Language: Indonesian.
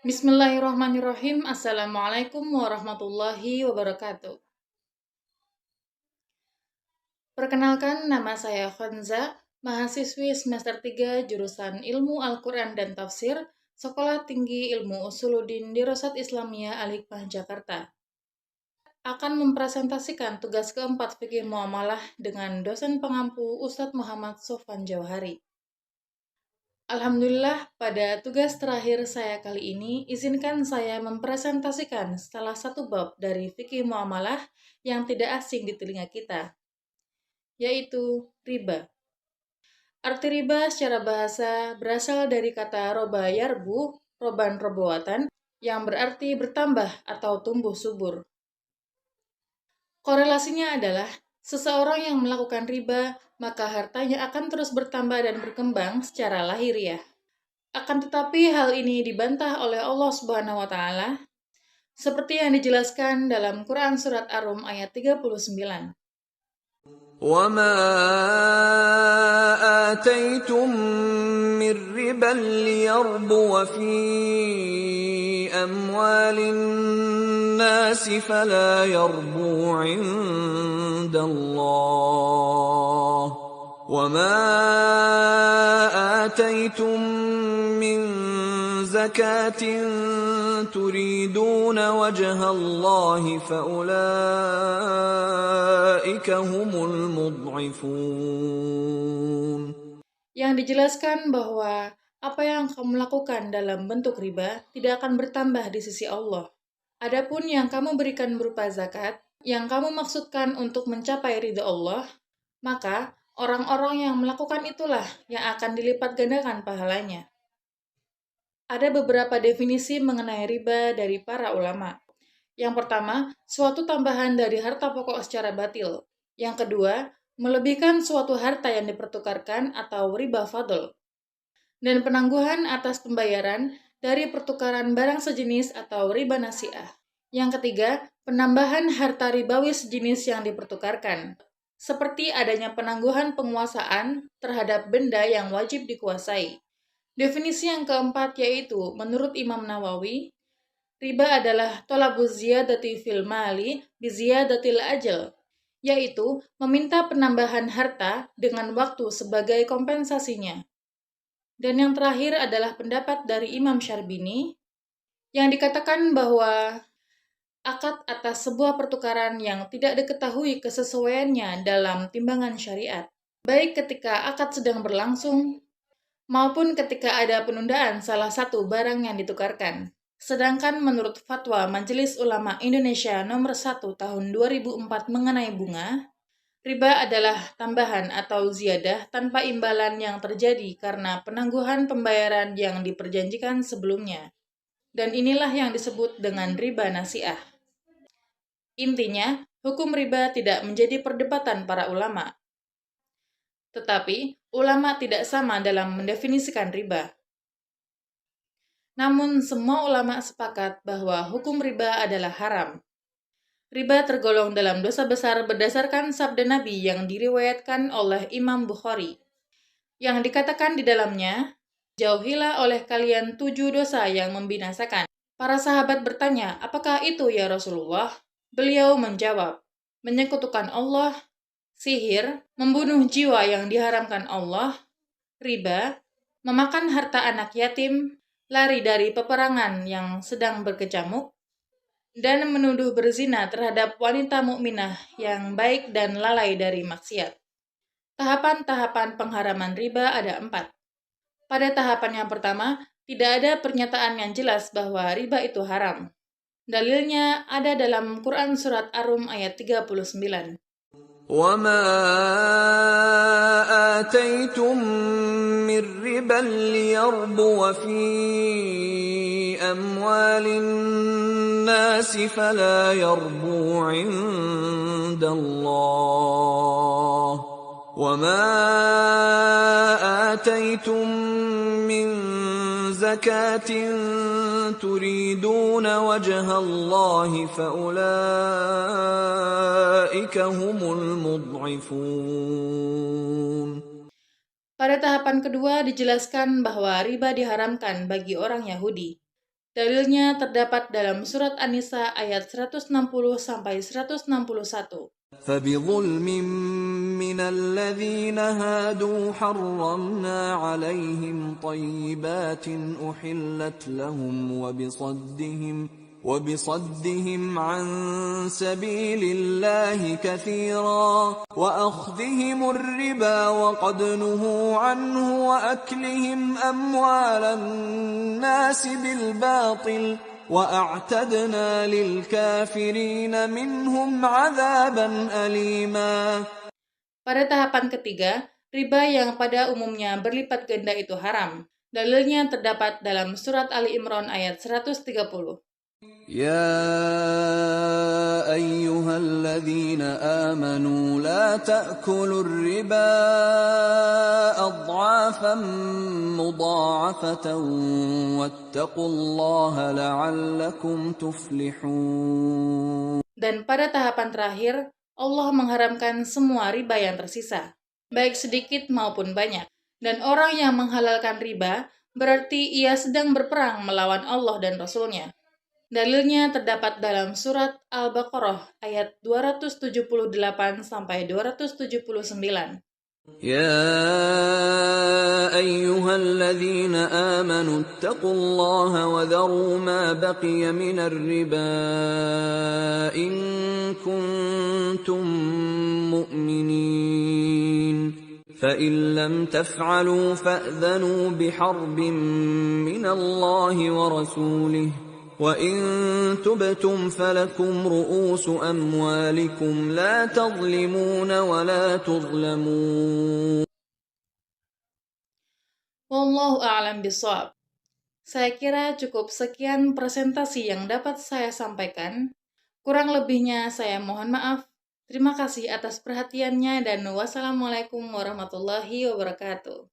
Bismillahirrahmanirrahim. Assalamualaikum warahmatullahi wabarakatuh. Perkenalkan, nama saya Khonza, mahasiswi semester 3 jurusan Ilmu Al-Quran dan Tafsir, Sekolah Tinggi Ilmu Usuluddin Dirosat Islamiyah Al-Hikmah Jakarta. Akan mempresentasikan tugas keempat fikih muamalah dengan dosen pengampu Ustadz Muhammad Sofwan Jauhari. Alhamdulillah, pada tugas terakhir saya kali ini, izinkan saya mempresentasikan salah satu bab dari fikih muamalah yang tidak asing di telinga kita, yaitu riba. Arti riba secara bahasa berasal dari kata roba yarbu, roban roboatan, yang berarti bertambah atau tumbuh subur. Korelasinya adalah, seseorang yang melakukan riba, maka hartanya akan terus bertambah dan berkembang secara lahiriah. Akan tetapi hal ini dibantah oleh Allah Subhanahu wa taala seperti yang dijelaskan dalam Quran surat Ar-Rum ayat 39. وَمَا آتَيْتُم مِّن رِّبًا لِّيَرْبُوَ فِي أَمْوَالِ النَّاسِ فَلَا يَرْبُو عِندَ اللَّهِ وَمَا آتَيْتُم مِّن زَكَاةٍ تُرِيدُونَ وَجْهَ اللَّهِ فَأُولَٰئِكَ هُمُ الْمُضْعِفُونَ. Yang dijelaskan bahwa apa yang kamu lakukan dalam bentuk riba tidak akan bertambah di sisi Allah. Adapun yang kamu berikan berupa zakat, yang kamu maksudkan untuk mencapai ridha Allah, maka orang-orang yang melakukan itulah yang akan dilipat gandakan pahalanya. Ada beberapa definisi mengenai riba dari para ulama. Yang pertama, suatu tambahan dari harta pokok secara batil. Yang kedua, melebihkan suatu harta yang dipertukarkan atau riba fadl. Dan penangguhan atas pembayaran dari pertukaran barang sejenis atau riba nasi'ah. Yang ketiga, penambahan harta ribawi sejenis yang dipertukarkan, seperti adanya penangguhan penguasaan terhadap benda yang wajib dikuasai. Definisi yang keempat yaitu, menurut Imam Nawawi, riba adalah tolabuz ziyadati fil mali bi ziyadatil ajal, yaitu meminta penambahan harta dengan waktu sebagai kompensasinya. Dan yang terakhir adalah pendapat dari Imam Syarbini, yang dikatakan bahwa akad atas sebuah pertukaran yang tidak diketahui kesesuaiannya dalam timbangan syariat, baik ketika akad sedang berlangsung, maupun ketika ada penundaan salah satu barang yang ditukarkan. Sedangkan menurut Fatwa Majelis Ulama Indonesia nomor 1 tahun 2004 mengenai bunga, riba adalah tambahan atau ziyadah tanpa imbalan yang terjadi karena penangguhan pembayaran yang diperjanjikan sebelumnya. Dan inilah yang disebut dengan riba nasi'ah. Intinya, hukum riba tidak menjadi perdebatan para ulama. Tetapi, ulama tidak sama dalam mendefinisikan riba. Namun, semua ulama sepakat bahwa hukum riba adalah haram. Riba tergolong dalam dosa besar berdasarkan sabda Nabi yang diriwayatkan oleh Imam Bukhari, yang dikatakan di dalamnya, jauhilah oleh kalian 7 dosa yang membinasakan. Para sahabat bertanya, apakah itu ya Rasulullah? Beliau menjawab, menyekutukan Allah, sihir, membunuh jiwa yang diharamkan Allah, riba, memakan harta anak yatim, lari dari peperangan yang sedang berkecamuk, dan menuduh berzina terhadap wanita mukminah yang baik dan lalai dari maksiat. Tahapan-tahapan pengharaman riba ada 4. Pada tahapan yang pertama, tidak ada pernyataan yang jelas bahwa riba itu haram. Dalilnya ada dalam Quran surat Ar-Rum ayat 39. وَمَا آتَيْتُم مِّن رِّبًا لِّيَرْبُوَ فِي أَمْوَالِ النَّاسِ فَلَا يَرْبُو عِندَ اللَّهِ وَمَا آتَيْتُم مِّن زَكَاةٍ تُرِيدُونَ وَجْهَ اللَّهِ فَأُولَٰئِكَ هُمُ الْمُضْعِفُونَ. Pada tahapan kedua dijelaskan bahwa riba diharamkan bagi orang Yahudi. Dalilnya terdapat dalam surat An-Nisa ayat 160-161. فبظلم من الذين هادوا حرمنا عليهم طيبات أحلت لهم وبصدهم عن سبيل الله كثيرا وأخذهم الربا وقد نهوا عنه وأكلهم أموال الناس بالباطل وأعتدنا للكافرين منهم عذابا أليما. Pada tahapan ketiga, riba yang pada umumnya berlipat ganda itu haram. Dalilnya terdapat dalam surat Ali Imran ayat 130. يا أيها الذين آمنوا لا تأكلوا الربا أضعافا مضاعفة واتقوا الله لعلكم تفلحون. Dan pada tahapan terakhir, Allah mengharamkan semua riba yang tersisa, baik sedikit maupun banyak. Dan orang yang menghalalkan riba, berarti ia sedang berperang melawan Allah dan Rasul-Nya. Dalilnya terdapat dalam surat Al-Baqarah ayat 278-279. يا أيها الذين آمنوا اتقوا الله وذروا ما بقي من الربا إن كنتم مؤمنين فإن لم تفعلوا فأذنوا بحرب من الله ورسوله وَإِن تُبْتُمْ فَلَكُمْ رُءُوسُ أَمْوَالِكُمْ لَا تَظْلِمُونَ وَلَا تُظْلَمُونَ. Wallahu a'lam bishawab. Saya kira cukup sekian presentasi yang dapat saya sampaikan. Kurang lebihnya saya mohon maaf. Terima kasih atas perhatiannya dan wassalamualaikum warahmatullahi wabarakatuh.